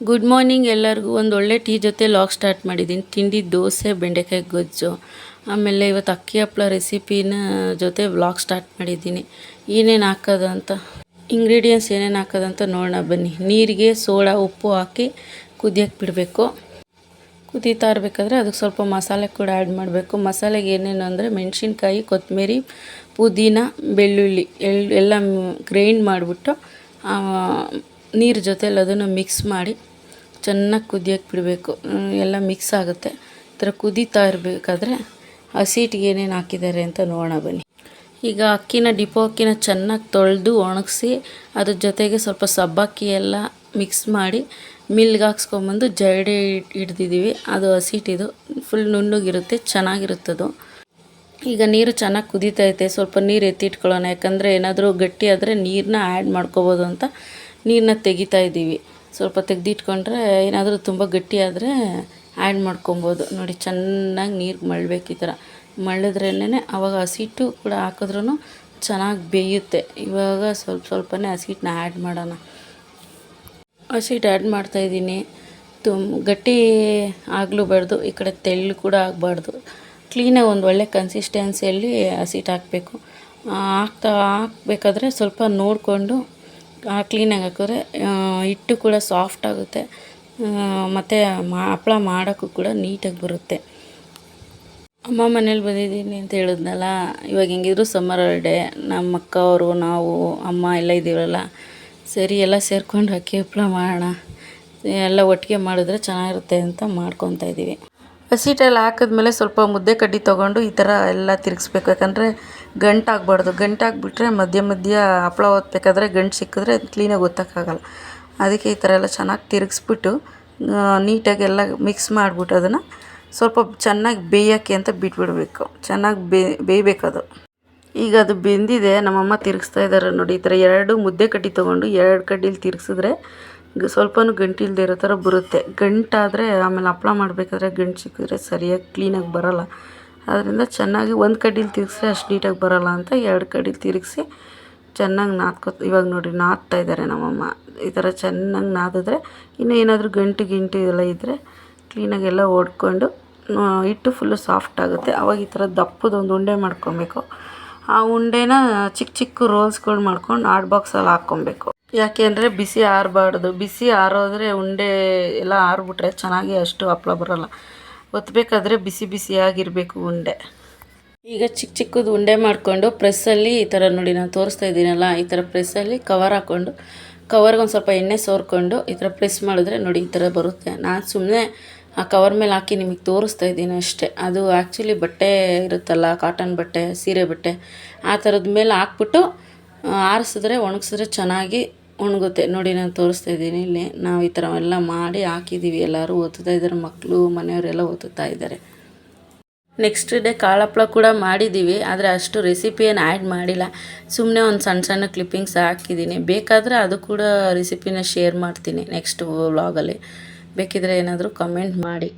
Good morning ಎಲ್ಲರಿಗೂ. ಒಂದು ಒಳ್ಳೆ ಟೀ ಜೊತೆ ಲಾಗ್ ಸ್ಟಾರ್ಟ್ ಮಾಡಿದ್ದೀನಿ. ತಿಂಡಿ ದೋಸೆ ಬೆಂಡೆಕಾಯಿ ಗೊಜ್ಜು. ಆಮೇಲೆ ಇವತ್ತು ಅಕ್ಕಿ ಹಪ್ಪಳ ರೆಸಿಪಿನ ಜೊತೆ ವ್ಲಾಗ್ ಸ್ಟಾರ್ಟ್ ಮಾಡಿದ್ದೀನಿ. ಏನೇನು ಹಾಕೋದು ಅಂತ, ಇಂಗ್ರೀಡಿಯೆಂಟ್ಸ್ ಏನೇನು ಹಾಕೋದಂತ ನೋಡೋಣ ಬನ್ನಿ. ನೀರಿಗೆ ಸೋಡಾ ಉಪ್ಪು ಹಾಕಿ ಕುದಿಯೋಕ್ಕೆ ಬಿಡಬೇಕು. ಕುದೀತಾ ಇರಬೇಕಾದ್ರೆ ಅದಕ್ಕೆ ಸ್ವಲ್ಪ ಮಸಾಲೆ ಕೂಡ ಆ್ಯಡ್ ಮಾಡಬೇಕು. ಮಸಾಲೆಗೆ ಏನೇನು ಅಂದರೆ ಮೆಣಸಿನ್ಕಾಯಿ, ಕೊತ್ತಂಬರಿ, ಪುದೀನ, ಬೆಳ್ಳುಳ್ಳಿ ಎಲ್ಲ ಗ್ರೈಂಡ್ ಮಾಡಿಬಿಟ್ಟು ನೀರು ಜೊತೆಲಿ ಅದನ್ನು ಮಿಕ್ಸ್ ಮಾಡಿ ಚೆನ್ನಾಗಿ ಕುದಿಯೋಕ್ಕೆ ಬಿಡಬೇಕು. ಎಲ್ಲ ಮಿಕ್ಸ್ ಆಗುತ್ತೆ. ಈ ಥರ ಕುದೀತಾ ಇರಬೇಕಾದ್ರೆ ಹಸಿಟ್ಟಿಗೆ ಏನೇನು ಹಾಕಿದ್ದಾರೆ ಅಂತ ನೋಡೋಣ ಬನ್ನಿ. ಈಗ ಡಿಪೋ ಅಕ್ಕಿನ ಚೆನ್ನಾಗಿ ತೊಳೆದು ಒಣಗಿಸಿ ಅದ್ರ ಜೊತೆಗೆ ಸ್ವಲ್ಪ ಸಬ್ಬಕ್ಕಿ ಎಲ್ಲ ಮಿಕ್ಸ್ ಮಾಡಿ ಮಿಲ್ಗೆ ಹಾಕ್ಸ್ಕೊಂಬಂದು ಜರಡಿ ಹಿಡ್ದಿದ್ದೀವಿ. ಅದು ಹಸಿಟ್ಟಿದು ಫುಲ್ ನುಣ್ಣಗಿರುತ್ತೆ, ಚೆನ್ನಾಗಿರುತ್ತದು. ಈಗ ನೀರು ಚೆನ್ನಾಗಿ ಕುದೀತೈತೆ. ಸ್ವಲ್ಪ ನೀರು ಎತ್ತಿಟ್ಕೊಳ್ಳೋಣ, ಯಾಕಂದರೆ ಏನಾದರೂ ಗಟ್ಟಿ ಆದರೆ ನೀರನ್ನ ಆ್ಯಡ್ ಮಾಡ್ಕೋಬೋದು ಅಂತ ನೀರನ್ನ ತೆಗಿತಾ ಇದ್ದೀವಿ. ಸ್ವಲ್ಪ ತೆಗೆದಿಟ್ಕೊಂಡ್ರೆ ಏನಾದರೂ ತುಂಬ ಗಟ್ಟಿ ಆದರೆ ಆ್ಯಡ್ ಮಾಡ್ಕೊಬೋದು. ನೋಡಿ, ಚೆನ್ನಾಗಿ ನೀರು ಮಳ್ಬೇಕು. ಈ ಥರ ಮಳ್ಳಿದ್ರೇನೆ ಆವಾಗ ಹಸಿಟ್ಟು ಕೂಡ ಹಾಕಿದ್ರೂ ಚೆನ್ನಾಗಿ ಬೇಯುತ್ತೆ. ಇವಾಗ ಸ್ವಲ್ಪನೇ ಹಸಿಟ್ಟನ್ನ ಆ್ಯಡ್ ಮಾಡೋಣ. ಹಸಿಟ್ಟು ಆ್ಯಡ್ ಮಾಡ್ತಾಯಿದ್ದೀನಿ. ಗಟ್ಟಿ ಆಗಲೂಬಾರ್ದು, ಈ ಕಡೆ ತೆಳ್ಳು ಕೂಡ ಆಗಬಾರ್ದು. ಕ್ಲೀನಾಗಿ ಒಂದು ಒಳ್ಳೆ ಕನ್ಸಿಸ್ಟೆನ್ಸಿಯಲ್ಲಿ ಹಸಿಟ್ಟು ಹಾಕಬೇಕು. ಹಾಕಬೇಕಾದ್ರೆ ಸ್ವಲ್ಪ ನೋಡಿಕೊಂಡು ಕ್ಲೀನಾಗಿ ಹಾಕಿದ್ರೆ ಹಿಟ್ಟು ಕೂಡ ಸಾಫ್ಟ್ ಆಗುತ್ತೆ, ಮತ್ತು ಹಪ್ಪಳ ಮಾಡೋಕ್ಕೂ ಕೂಡ ನೀಟಾಗಿ ಬರುತ್ತೆ. ಅಮ್ಮ ಮನೇಲಿ ಬಂದಿದ್ದೀನಿ ಅಂತ ಹೇಳಿದ್ನಲ್ಲ, ಇವಾಗ ಹೆಂಗಿದ್ರು ಸಮ್ಮರ್ ಹಾಲಿಡೇ, ನಮ್ಮ ಅಕ್ಕ ಅವರು, ನಾವು, ಅಮ್ಮ ಎಲ್ಲ ಇದ್ದೀವಲ್ಲ, ಸರಿ ಎಲ್ಲ ಸೇರ್ಕೊಂಡು ಅಕ್ಕಿ ಹಪ್ಪಳ ಮಾಡೋಣ, ಎಲ್ಲ ಒಟ್ಟಿಗೆ ಮಾಡಿದ್ರೆ ಚೆನ್ನಾಗಿರುತ್ತೆ ಅಂತ ಮಾಡ್ಕೊತಾ ಇದ್ದೀವಿ. ಹಸಿಟ್ಟೆಲ್ಲ ಹಾಕಿದ್ಮೇಲೆ ಸ್ವಲ್ಪ ಮುದ್ದೆ ಕಡ್ಡಿ ತೊಗೊಂಡು ಈ ಥರ ಎಲ್ಲ ತಿರುಗಿಸ್ಬೇಕು. ಯಾಕಂದರೆ ಗಂಟಾಗಬಾರ್ದು. ಗಂಟಾಗಿಬಿಟ್ರೆ ಮಧ್ಯ ಹಪ್ಪಳ ಒತ್ತಬೇಕಾದ್ರೆ ಗಂಟು ಸಿಕ್ಕಿದ್ರೆ ಕ್ಲೀನಾಗಿ ಒತ್ತಕ್ಕಾಗಲ್ಲ. ಅದಕ್ಕೆ ಈ ಥರ ಎಲ್ಲ ಚೆನ್ನಾಗಿ ತಿರುಗಿಸ್ಬಿಟ್ಟು ನೀಟಾಗೆಲ್ಲ ಮಿಕ್ಸ್ ಮಾಡಿಬಿಟ್ಟು ಅದನ್ನು ಸ್ವಲ್ಪ ಚೆನ್ನಾಗಿ ಬೇಯೋಕ್ಕೆ ಅಂತ ಬಿಟ್ಬಿಡಬೇಕು. ಚೆನ್ನಾಗಿ ಬೇಯಬೇಕದು. ಈಗ ಅದು ಬೆಂದಿದೆ. ನಮ್ಮಮ್ಮ ತಿರುಗಿಸ್ತಾ ಇದ್ದಾರೆ ನೋಡಿ. ಈ ಥರ 2 ಮುದ್ದೆ ಕಡ್ಡಿ ತೊಗೊಂಡು 2 ಕಡ್ಡಿಲಿ ತಿರುಗಿಸಿದ್ರೆ ಸ್ವಲ್ಪನೂ ಗಂಟಿಲ್ಲದೆ ಇರೋ ಥರ ಬರುತ್ತೆ. ಗಂಟಾದರೆ ಆಮೇಲೆ ಹಪ್ಪಳ ಮಾಡಬೇಕಾದ್ರೆ ಗಂಟು ಸಿಕ್ಕಿದ್ರೆ ಸರಿಯಾಗಿ ಕ್ಲೀನಾಗಿ ಬರೋಲ್ಲ. ಆದ್ದರಿಂದ ಚೆನ್ನಾಗಿ ಒಂದು ಕಡ್ಡಿಲಿ ತಿರುಗಿಸ್ರೆ ಅಷ್ಟು ನೀಟಾಗಿ ಬರೋಲ್ಲ ಅಂತ 2 ಕಡ್ಡಿಲಿ ತಿರುಗಿಸಿ ಚೆನ್ನಾಗಿ ಇವಾಗ ನೋಡಿ ನಾದ್ತಾ ಇದ್ದಾರೆ ನಮ್ಮಮ್ಮ. ಈ ಥರ ಚೆನ್ನಾಗಿ ನಾದಿದ್ರೆ ಇನ್ನೂ ಏನಾದರೂ ಗಂಟು ಎಲ್ಲ ಇದ್ದರೆ ಕ್ಲೀನಾಗಿ ಎಲ್ಲ ಹೊಡ್ಕೊಂಡು ಹಿಟ್ಟು ಫುಲ್ಲು ಸಾಫ್ಟ್ ಆಗುತ್ತೆ. ಆವಾಗ ಈ ಥರ ದಪ್ಪದೊಂದು ಉಂಡೆ ಮಾಡ್ಕೊಬೇಕು. ಆ ಉಂಡೆನ ಚಿಕ್ಕ ರೋಲ್ಸ್ಗಳು ಮಾಡ್ಕೊಂಡು ಹಾಟ್ ಬಾಕ್ಸಲ್ಲಿ ಹಾಕ್ಕೊಬೇಕು. ಯಾಕೆ ಅಂದರೆ ಬಿಸಿ ಆರಬಾರ್ದು. ಬಿಸಿ ಆರೋದ್ರೆ ಉಂಡೆ ಎಲ್ಲ ಆರಿಬಿಟ್ರೆ ಚೆನ್ನಾಗಿ ಅಷ್ಟು ಹಪ್ಪಳ ಬರೋಲ್ಲ. ಒತ್ತಬೇಕಾದ್ರೆ ಬಿಸಿಯಾಗಿರಬೇಕು ಉಂಡೆ. ಈಗ ಚಿಕ್ಕದು ಉಂಡೆ ಮಾಡಿಕೊಂಡು ಪ್ರೆಸ್ಸಲ್ಲಿ ಈ ಥರ ನೋಡಿ ನಾನು ತೋರಿಸ್ತಾ ಇದ್ದೀನಲ್ಲ, ಈ ಥರ ಪ್ರೆಸ್ಸಲ್ಲಿ ಕವರ್ ಹಾಕ್ಕೊಂಡು ಕವರ್ಗೆ ಒಂದು ಸ್ವಲ್ಪ ಎಣ್ಣೆ ಸೋರ್ಕೊಂಡು ಈ ಥರ ಪ್ರೆಸ್ ಮಾಡಿದ್ರೆ ನೋಡಿ ಈ ಥರ ಬರುತ್ತೆ. ನಾನು ಸುಮ್ಮನೆ ಆ ಕವರ್ ಮೇಲೆ ಹಾಕಿ ನಿಮಗೆ ತೋರಿಸ್ತಾ ಇದ್ದೀನಿ ಅಷ್ಟೇ. ಅದು ಆ್ಯಕ್ಚುಲಿ ಬಟ್ಟೆ ಇರುತ್ತಲ್ಲ, ಕಾಟನ್ ಬಟ್ಟೆ, ಸೀರೆ ಬಟ್ಟೆ, ಆ ಥರದ ಮೇಲೆ ಹಾಕ್ಬಿಟ್ಟು ಆರಿಸಿದ್ರೆ ಒಣಗಿಸಿದ್ರೆ ಚೆನ್ನಾಗಿ ಒಣಗುತ್ತೆ. ನೋಡಿ ನಾನು ತೋರಿಸ್ತಾ ಇದ್ದೀನಿ. ಇಲ್ಲಿ ನಾವು ಈ ಥರ ಎಲ್ಲ ಮಾಡಿ ಹಾಕಿದ್ದೀವಿ. ಎಲ್ಲರೂ ಒತ್ತುತ್ತಾ ಇದ್ದಾರೆ, ಮಕ್ಕಳು ಮನೆಯವರೆಲ್ಲ ಒತ್ತುತ್ತಾ ಇದ್ದಾರೆ. ನೆಕ್ಸ್ಟ್ ಡೇ ಕಾಳು ಹಪ್ಪಳ ಕೂಡ ಮಾಡಿದ್ದೀವಿ, ಆದರೆ ಅಷ್ಟು ರೆಸಿಪಿ ಏನು ಆ್ಯಡ್ ಮಾಡಿಲ್ಲ. ಸುಮ್ಮನೆ ಒಂದು ಸಣ್ಣ ಕ್ಲಿಪ್ಪಿಂಗ್ಸ್ ಹಾಕಿದ್ದೀನಿ. ಬೇಕಾದರೆ ಅದು ಕೂಡ ರೆಸಿಪಿನ ಶೇರ್ ಮಾಡ್ತೀನಿ ನೆಕ್ಸ್ಟ್ ವ್ಲಾಗಲ್ಲಿ. ಬೇಕಿದ್ರೆ ಏನಾದರೂ ಕಮೆಂಟ್ ಮಾಡಿ.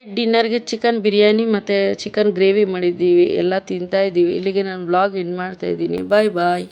ಡಿನ್ನರ್ಗೆ ಚಿಕನ್ ಬಿರಿಯಾನಿ ಮತ್ತು ಚಿಕನ್ ಗ್ರೇವಿ ಮಾಡಿದ್ದೀವಿ. ಎಲ್ಲ ತಿಂತಾಯಿದ್ದೀವಿ. ಇಲ್ಲಿಗೆ ನಾನು ವ್ಲಾಗ್ ಎಂಡ್ ಮಾಡ್ತಾಯಿದ್ದೀನಿ. ಬಾಯ್.